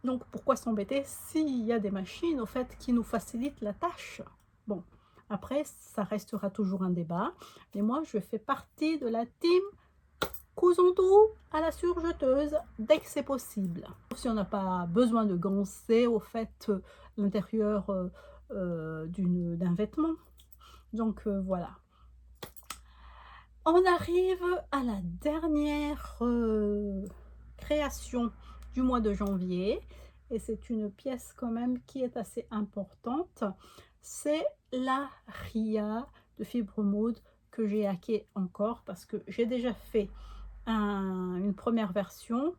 Donc pourquoi s'embêter s'il y a des machines au fait qui nous facilitent la tâche? Bon, après ça restera toujours un débat, mais moi je fais partie de la team cousons tout à la surjeteuse dès que c'est possible. Si on n'a pas besoin de ganser au fait l'intérieur d'un vêtement. Donc voilà. On arrive à la dernière création du mois de janvier. Et c'est une pièce quand même qui est assez importante. C'est la Ria de Fibre Maude que j'ai hacké encore parce que j'ai déjà fait une première version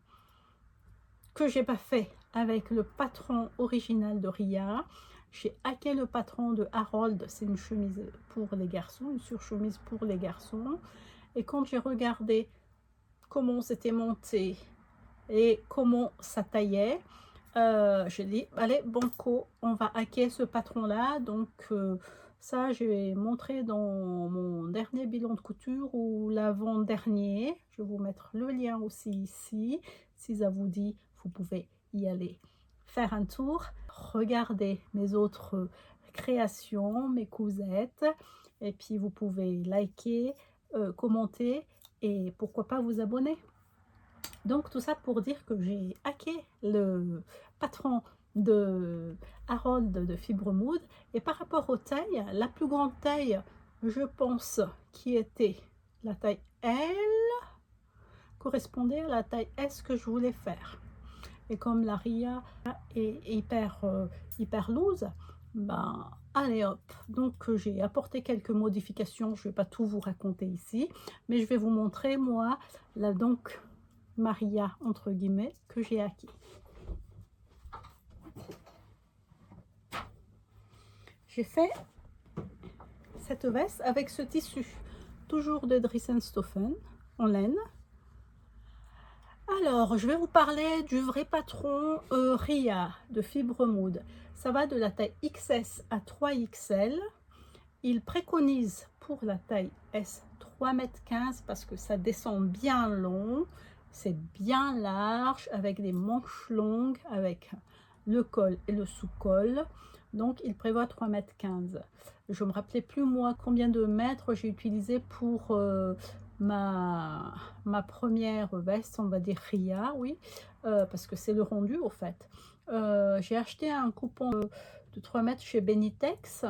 que j'ai pas fait avec le patron original de Ria. J'ai hacké le patron de Harold, c'est une chemise pour les garçons, une surchemise pour les garçons. Et quand j'ai regardé comment c'était monté et comment ça taillait, j'ai dit allez banco, on va hacker ce patron là. Donc ça j'ai montré dans mon dernier bilan de couture ou l'avant-dernier. Je vais vous mettre le lien aussi ici. Si ça vous dit, vous pouvez y aller faire un tour, regarder mes autres créations, mes cousettes, et puis vous pouvez liker, commenter et pourquoi pas vous abonner. Donc tout ça pour dire que j'ai hacké le patron de Harold de Fibre Maude. Et par rapport aux tailles, la plus grande taille, je pense, qui était la taille L, correspondait à la taille S que je voulais faire. Et comme la Ria est hyper loose, ben allez hop. Donc j'ai apporté quelques modifications. Je ne vais pas tout vous raconter ici, mais je vais vous montrer moi là donc Maria entre guillemets que j'ai acquis. J'ai fait cette veste avec ce tissu, toujours de Dressenstoffen en laine. Alors, je vais vous parler du vrai patron Ria de Fibre Maude. Ça va de la taille XS à 3XL. Il préconise pour la taille S 3,15 m parce que ça descend bien long. C'est bien large avec des manches longues, avec le col et le sous-col. Donc, il prévoit 3,15 m. Je ne me rappelais plus moi combien de mètres j'ai utilisé pour ma première veste, on va dire Ria, oui, parce que c'est le rendu au fait. J'ai acheté un coupon de 3 mètres chez Benitex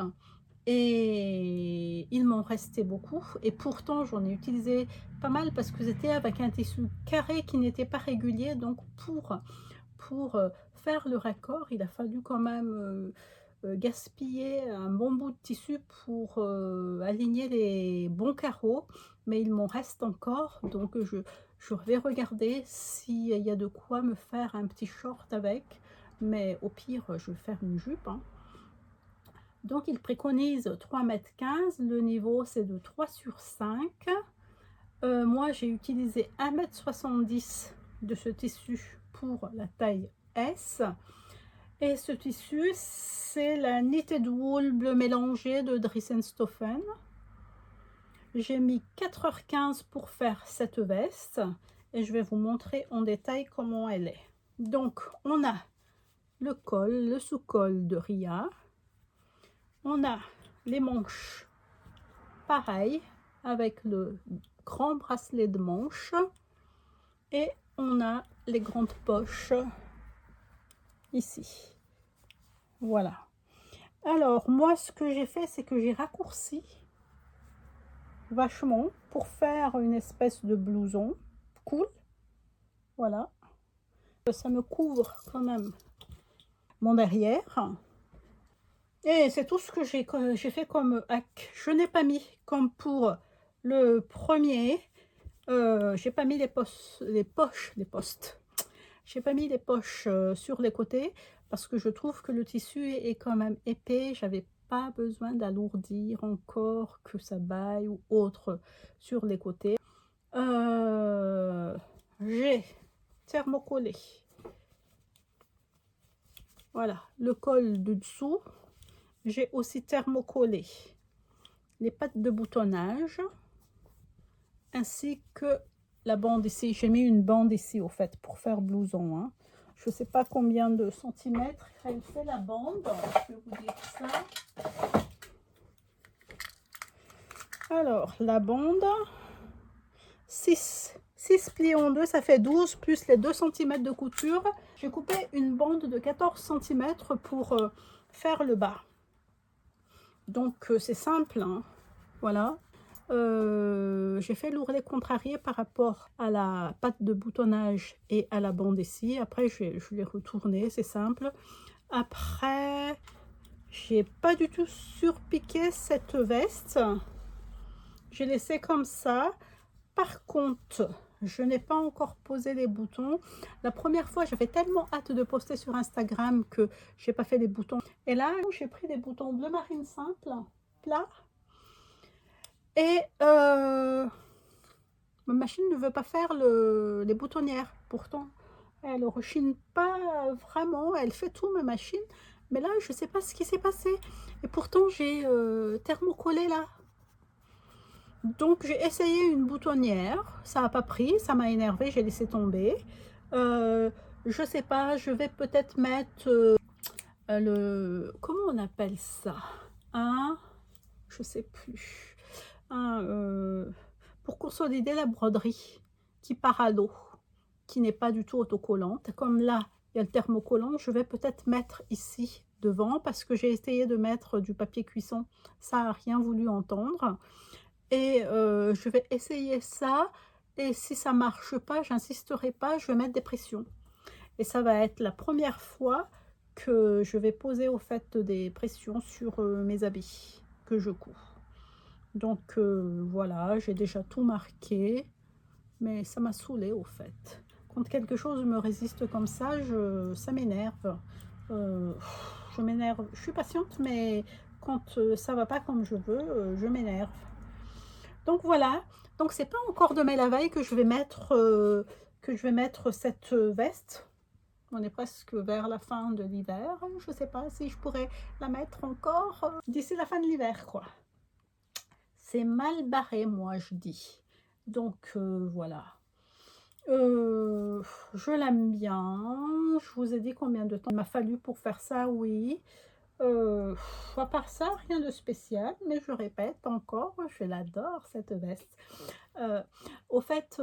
Et il m'en restait beaucoup. Et pourtant, j'en ai utilisé pas mal parce que c'était avec un tissu carré qui n'était pas régulier. Donc, pour faire le raccord, il a fallu quand même gaspiller un bon bout de tissu pour aligner les bons carreaux. Mais il m'en reste encore. Donc, je vais regarder s'il y a de quoi me faire un petit short avec. Mais au pire, je vais faire une jupe, hein. Donc, il préconise 3,15 m. Le niveau, c'est de 3/5. Moi, j'ai utilisé 1,70 m de ce tissu pour la taille S. Et ce tissu, c'est la Knitted Wool bleu mélangé de Dries-en-Stoffen. J'ai mis 4h15 pour faire cette veste. Et je vais vous montrer en détail comment elle est. Donc, on a le col, le sous-col de Ria. On a les manches, pareil, avec le grand bracelet de manches. Et on a les grandes poches ici. Voilà. Alors, moi, ce que j'ai fait, c'est que j'ai raccourci vachement pour faire une espèce de blouson cool. Voilà. Ça me couvre quand même mon derrière. Et c'est tout ce que j'ai fait comme hack. Je n'ai pas mis, comme pour le premier, j'ai pas mis les poches. J'ai pas mis les poches sur les côtés parce que je trouve que le tissu est quand même épais. J'avais pas besoin d'alourdir encore, que ça baille ou autre sur les côtés. J'ai thermocollé. Voilà, le col de dessous. J'ai aussi thermocollé les pattes de boutonnage ainsi que la bande ici. J'ai mis une bande ici au fait pour faire blouson, hein. Je ne sais pas combien de centimètres elle fait la bande. Je vais vous dire ça. Alors, la bande, 6 pliés en 2, ça fait 12 plus les 2 cm de couture. J'ai coupé une bande de 14 cm pour faire le bas. Donc, c'est simple, hein. Voilà. J'ai fait l'ourlet contrarié par rapport à la patte de boutonnage et à la bande ici. Après, je l'ai retourné, c'est simple. Après, j'ai pas du tout surpiqué cette veste. J'ai laissé comme ça. Par contre, je n'ai pas encore posé les boutons. La première fois, j'avais tellement hâte de poster sur Instagram que j'ai pas fait les boutons. Et là, j'ai pris des boutons bleu marine simple, plat. Et ma machine ne veut pas faire les boutonnières. Pourtant, elle ne rechine pas vraiment. Elle fait tout, ma machine. Mais là, je ne sais pas ce qui s'est passé. Et pourtant, j'ai thermocollé là. Donc, j'ai essayé une boutonnière. Ça n'a pas pris. Ça m'a énervé. J'ai laissé tomber. Je ne sais pas. Je vais peut-être mettre le... Comment on appelle ça? Je ne sais plus. Pour consolider la broderie qui part à l'eau, qui n'est pas du tout autocollante. Comme là, il y a le thermocollant, je vais peut-être mettre ici devant parce que j'ai essayé de mettre du papier cuisson. Ça n'a rien voulu entendre. Et je vais essayer ça. Et si ça ne marche pas, j'insisterai pas, je vais mettre des pressions. Et ça va être la première fois que je vais poser au fait des pressions sur mes habits que je couds. Donc voilà, j'ai déjà tout marqué, mais ça m'a saoulée au fait. Quand quelque chose me résiste comme ça, ça m'énerve. Je m'énerve. Je suis patiente, mais quand ça va pas comme je veux, je m'énerve. Donc voilà. Donc c'est pas encore demain la veille que je vais mettre cette veste. On est presque vers la fin de l'hiver. Je sais pas si je pourrais la mettre encore d'ici la fin de l'hiver, quoi. C'est mal barré, moi, je dis. Donc, voilà. Je l'aime bien. Je vous ai dit combien de temps il m'a fallu pour faire ça, oui. À part ça, rien de spécial. Mais je répète encore, je l'adore, cette veste. Au fait,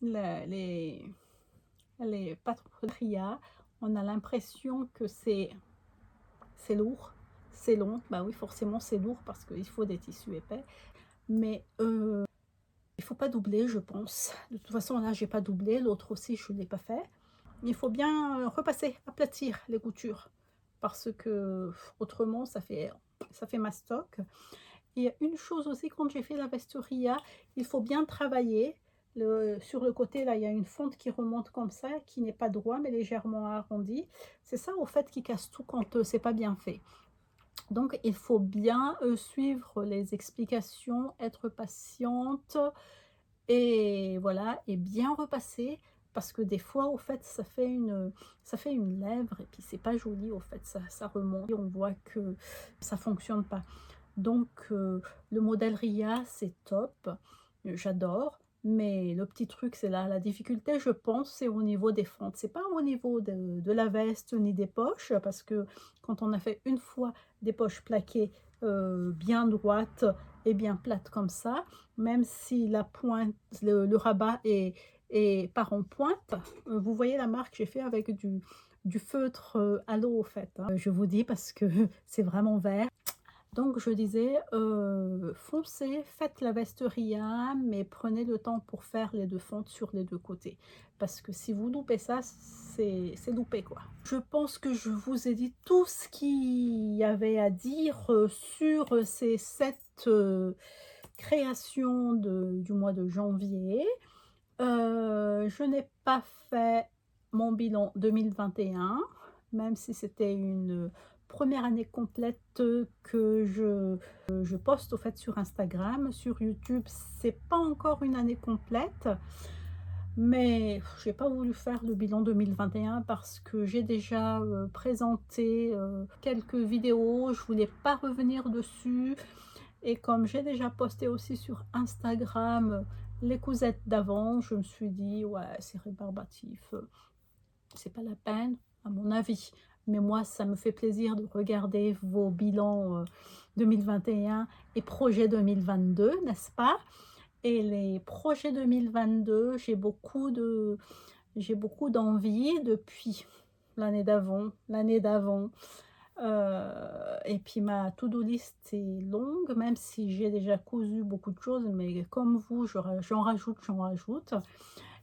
les pattes de Ria, on a l'impression que c'est lourd. c'est long. Bah oui, forcément, c'est lourd parce qu'il faut des tissus épais. Mais il faut pas doubler, je pense. De toute façon, là, j'ai pas doublé. L'autre aussi, je ne l'ai pas fait. Il faut bien repasser, aplatir les coutures. Parce que autrement, ça fait mastoc. Et une chose aussi, quand j'ai fait la veste Ria, il faut bien travailler. Sur le côté, là, il y a une fente qui remonte comme ça, qui n'est pas droit, mais légèrement arrondi. C'est ça, au fait, qui casse tout quand c'est pas bien fait. Donc, il faut bien suivre les explications, être patiente et voilà, et bien repasser. Parce que des fois, au fait, ça fait une lèvre et puis c'est pas joli, au fait, ça remonte. Et on voit que ça fonctionne pas. Donc, le modèle Ria, c'est top, j'adore. Mais le petit truc, c'est là, la difficulté, je pense, c'est au niveau des fentes. C'est pas au niveau de la veste ni des poches, parce que quand on a fait une fois des poches plaquées bien droites et bien plates comme ça, même si la pointe, le rabat part en pointe, vous voyez la marque, j'ai fait avec du feutre à l'eau, au fait. Hein. Je vous dis parce que c'est vraiment vert. Donc je disais, foncez, faites la veste Ria, mais prenez le temps pour faire les deux fentes sur les deux côtés. Parce que si vous loupez ça, c'est loupé quoi. Je pense que je vous ai dit tout ce qu'il y avait à dire sur ces 7 créations du mois de janvier. Je n'ai pas fait mon bilan 2021, même si c'était une première année complète que je poste au fait sur Instagram. Sur YouTube, c'est pas encore une année complète, mais j'ai pas voulu faire le bilan 2021 parce que j'ai déjà présenté quelques vidéos, je voulais pas revenir dessus. Et comme j'ai déjà posté aussi sur Instagram les cousettes d'avant, je me suis dit, ouais, c'est rébarbatif, c'est pas la peine, à mon avis. Mais moi, ça me fait plaisir de regarder vos bilans 2021 et projets 2022, n'est-ce pas? Et les projets 2022, j'ai beaucoup d'envie depuis l'année d'avant, et puis ma to-do list est longue, même si j'ai déjà cousu beaucoup de choses, mais comme vous, j'en rajoute.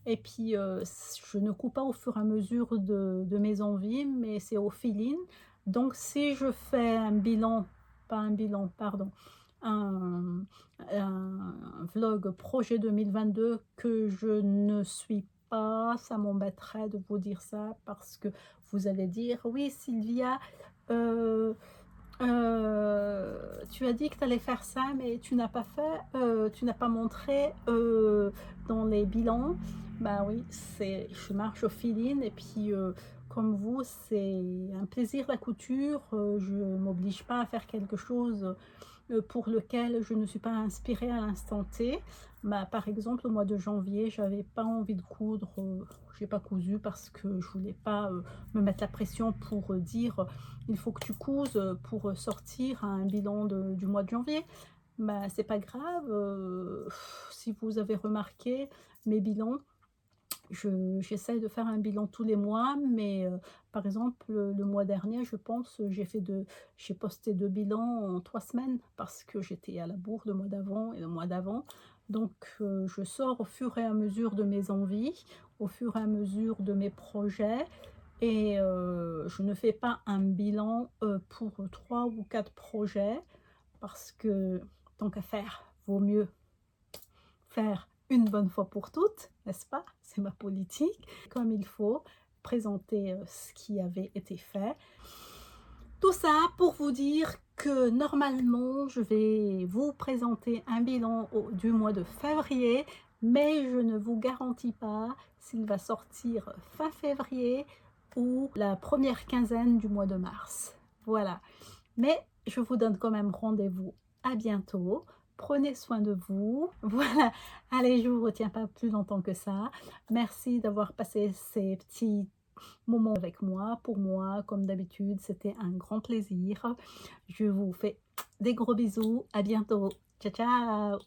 Et puis, je ne coupe pas au fur et à mesure de mes envies, mais c'est au feeling. Donc, si je fais un bilan, pas un bilan, pardon, un vlog projet 2022 que je ne suis pas, ça m'embêterait de vous dire ça parce que vous allez dire, oui Sylvia, tu as dit que tu allais faire ça, mais tu n'as pas fait, tu n'as pas montré dans les bilans. Bah oui, je marche au feeling et puis comme vous, c'est un plaisir la couture. Je ne m'oblige pas à faire quelque chose pour lequel je ne suis pas inspirée à l'instant T. Bah, par exemple, au mois de janvier, j'avais pas envie de coudre, j'ai pas cousu parce que je voulais pas me mettre la pression pour dire il faut que tu couses pour sortir un bilan du mois de janvier. Bah, c'est pas grave, si vous avez remarqué mes bilans, j'essaie de faire un bilan tous les mois, mais par exemple, le mois dernier, je pense, j'ai posté 2 bilans en 3 semaines parce que j'étais à la bourre le mois d'avant et le mois d'avant. Donc, je sors au fur et à mesure de mes envies, au fur et à mesure de mes projets. Et je ne fais pas un bilan pour 3 ou 4 projets parce que tant qu'à faire, vaut mieux faire une bonne fois pour toutes, n'est-ce pas? C'est ma politique. Comme il faut, présenter ce qui avait été fait. Tout ça pour vous dire que normalement, je vais vous présenter un bilan du mois de février, mais je ne vous garantis pas s'il va sortir fin février ou la première quinzaine du mois de mars. Voilà. Mais je vous donne quand même rendez-vous à bientôt. Prenez soin de vous. Voilà. Allez, je ne vous retiens pas plus longtemps que ça. Merci d'avoir passé ces petits moments avec moi. Pour moi, comme d'habitude, c'était un grand plaisir. Je vous fais des gros bisous. À bientôt. Ciao, ciao.